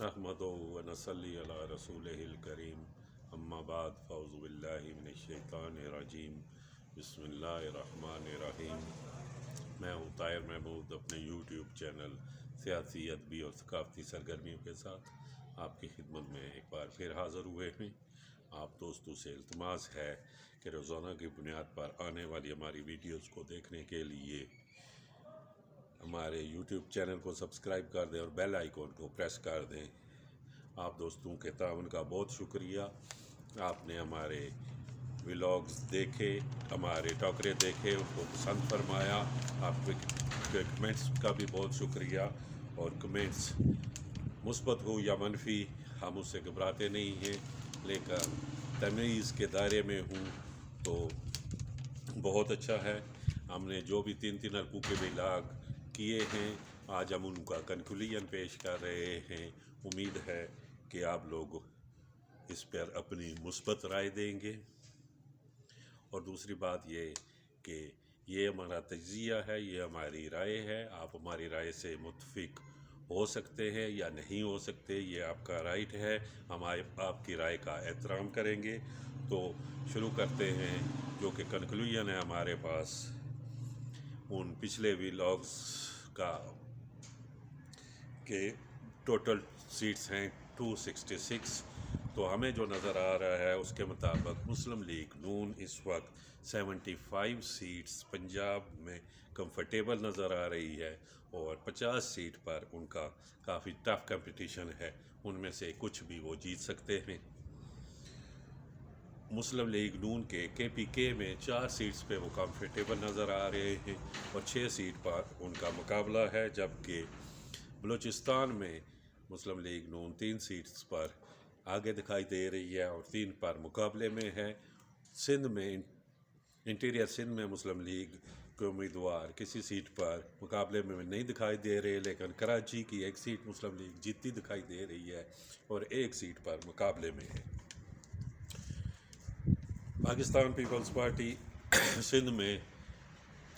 نحمدہ و نصلی علی رسولہ الکریم اما بعد فاعوذ باللہ من الشیطان الرجیم بسم اللہ الرحمن الرحیم۔ میں ہوں طاہر محمود، اپنے یوٹیوب چینل سیاسی، ادبی اور ثقافتی سرگرمیوں کے ساتھ آپ کی خدمت میں ایک بار پھر حاضر ہوئے ہیں۔ آپ دوستوں سے التماس ہے کہ روزانہ کی بنیاد پر آنے والی ہماری ویڈیوز کو دیکھنے کے لیے ہمارے یوٹیوب چینل کو سبسکرائب کر دیں اور بیل آئیکن کو پریس کر دیں۔ آپ دوستوں کے تعاون کا بہت شکریہ۔ آپ نے ہمارے ولاگز دیکھے، ہمارے ٹاکرے دیکھے، ان کو پسند فرمایا۔ آپ کے کمنٹس کا بھی بہت شکریہ، اور کمنٹس مثبت ہو یا منفی ہم اس سے گھبراتے نہیں ہیں، لیکن تمیز کے دائرے میں ہوں تو بہت اچھا ہے۔ ہم نے جو بھی تین حلقوں کے ولاگ کیے ہیں، آج ہم ان کا کنکلوژن پیش کر رہے ہیں۔ امید ہے کہ آپ لوگ اس پر اپنی مثبت رائے دیں گے۔ اور دوسری بات یہ کہ یہ ہمارا تجزیہ ہے، یہ ہماری رائے ہے۔ آپ ہماری رائے سے متفق ہو سکتے ہیں یا نہیں ہو سکتے، یہ آپ کا رائٹ ہے۔ ہم آپ کی رائے کا احترام کریں گے۔ تو شروع کرتے ہیں، جو کہ کنکلوژن ہے ہمارے پاس ان پچھلے ولاگز کا، کہ ٹوٹل سیٹس ہیں 266۔ تو ہمیں جو نظر آ رہا ہے اس کے مطابق مسلم لیگ نون اس وقت 75 سیٹس پنجاب میں کمفرٹیبل نظر آ رہی ہے، اور 50 سیٹ پر ان کا کافی ٹف کمپٹیشن ہے، ان میں سے کچھ بھی وہ جیت سکتے ہیں۔ مسلم لیگ نون کے پی کے میں 4 سیٹس پہ وہ کمفرٹیبل نظر آ رہے ہیں، اور 6 سیٹ پر ان کا مقابلہ ہے، جبکہ بلوچستان میں مسلم لیگ نون 3 سیٹس پر آگے دکھائی دے رہی ہے اور 3 پر مقابلے میں ہے۔ سندھ میں، انٹیریئر سندھ میں مسلم لیگ کے امیدوار کسی سیٹ پر مقابلے میں نہیں دکھائی دے رہے، لیکن کراچی کی 1 سیٹ مسلم لیگ جیتتی دکھائی دے رہی ہے اور 1 سیٹ پر مقابلے میں ہے۔ پاکستان پیپلز پارٹی سندھ میں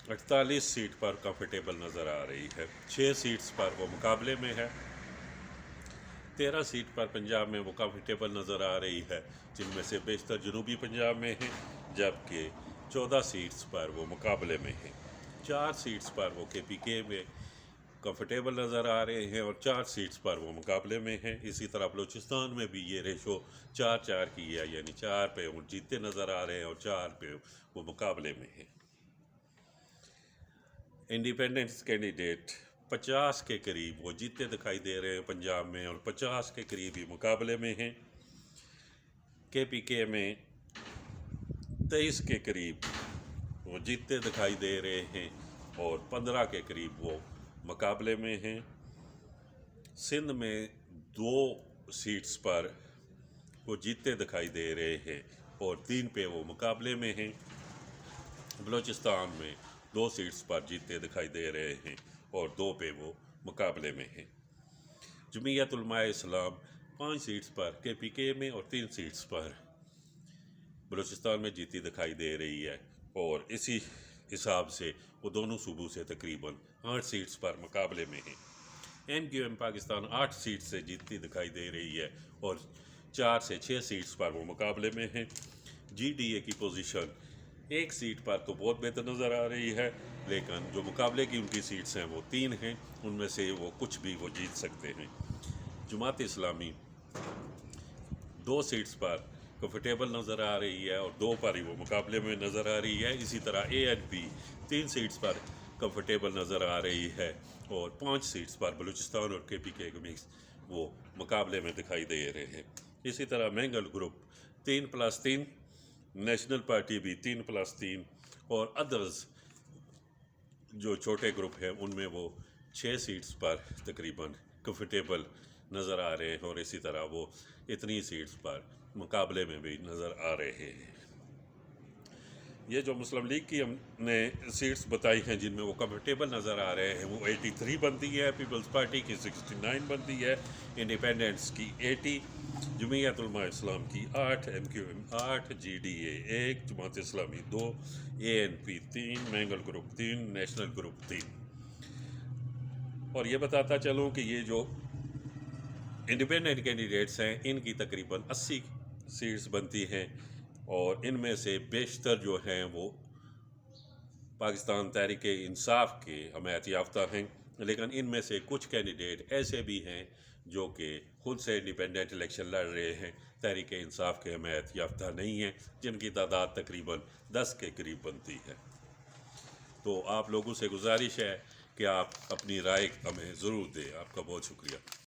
48 سیٹ پر کمفرٹیبل نظر آ رہی ہے، 6 سیٹس پر وہ مقابلے میں ہے۔ 13 سیٹ پر پنجاب میں وہ کمفرٹیبل نظر آ رہی ہے، جن میں سے بیشتر جنوبی پنجاب میں ہیں، جبکہ 14 سیٹس پر وہ مقابلے میں ہیں۔ 4 سیٹس پر وہ کے پی کے میں کمفرٹیبل نظر آ رہے ہیں اور 4 سیٹس پر وہ مقابلے میں ہیں۔ اسی طرح بلوچستان میں بھی یہ ریشو 4-4 کی ہے، یعنی 4 پہ وہ جیتے نظر آ رہے ہیں اور 4 پہ وہ مقابلے میں ہیں۔ انڈیپینڈنس کینڈیڈیٹ 50 کے قریب وہ جیتے دکھائی دے رہے ہیں پنجاب میں، اور 50 کے قریب ہی مقابلے میں ہیں۔ کے پی کے میں 23 کے قریب وہ جیتے دکھائی دے رہے ہیں اور 15 کے قریب وہ مقابلے میں ہیں۔ سندھ میں 2 سیٹس پر وہ جیتے دکھائی دے رہے ہیں اور 3 پہ وہ مقابلے میں ہیں۔ بلوچستان میں 2 سیٹس پر جیتے دکھائی دے رہے ہیں اور 2 پہ وہ مقابلے میں ہیں۔ جمعیت علماء اسلام 5 سیٹس پر کے پی کے میں اور 3 سیٹس پر بلوچستان میں جیتی دکھائی دے رہی ہے، اور اسی حساب سے وہ دونوں صوبوں سے تقریباً 8 سیٹس پر مقابلے میں ہیں۔ ایم کیو ایم پاکستان 8 سیٹ سے جیتی دکھائی دے رہی ہے اور 4 سے 6 سیٹس پر وہ مقابلے میں ہیں۔ جی ڈی اے کی پوزیشن 1 سیٹ پر تو بہت بہتر نظر آ رہی ہے، لیکن جو مقابلے کی ان کی سیٹس ہیں وہ 3 ہیں، ان میں سے وہ کچھ بھی وہ جیت سکتے ہیں۔ جماعت اسلامی 2 سیٹس پر کمفرٹیبل نظر آ رہی ہے اور 2 پر ہی وہ مقابلے میں نظر آ رہی ہے۔ اسی طرح اے این پی 3 سیٹس پر کمفرٹیبل نظر آ رہی ہے اور 5 سیٹس پر بلوچستان اور کے پی کے مکس وہ مقابلے میں دکھائی دے رہے ہیں۔ اسی طرح مینگل گروپ 3+3، نیشنل پارٹی بھی 3+3، اور ادرز جو چھوٹے گروپ ہیں ان میں وہ 6 سیٹس پر تقریباً کمفرٹیبل نظر آ رہے ہیں، اور اسی طرح وہ اتنی سیٹس پر مقابلے میں بھی نظر آ رہے ہیں۔ یہ جو مسلم لیگ کی ہم نے سیٹس بتائی ہیں جن میں وہ کمفرٹیبل نظر آ رہے ہیں، وہ 83 بنتی ہے، پیپلز پارٹی کی 69 بنتی ہے، انڈیپینڈنس کی 80، جمعیت علماء اسلام کی 8، M Q M 8، G D A 1، Jamaat Islami 2، A N P 3، Mengal group 3، national group 3۔ اور یہ بتاتا چلوں کہ یہ جو انڈیپینڈنٹ کینڈیڈیٹس ہیں ان کی تقریباً 80 سیٹس بنتی ہیں، اور ان میں سے بیشتر جو ہیں وہ پاکستان تحریک انصاف کے حمایت یافتہ ہیں، لیکن ان میں سے کچھ کینڈیڈیٹ ایسے بھی ہیں جو کہ خود سے انڈیپینڈنٹ الیکشن لڑ رہے ہیں، تحریک انصاف کے حمایت یافتہ نہیں ہیں، جن کی تعداد تقریباً 10 کے قریب بنتی ہے۔ تو آپ لوگوں سے گزارش ہے کہ آپ اپنی رائے ہمیں ضرور دیں۔ آپ کا بہت شکریہ۔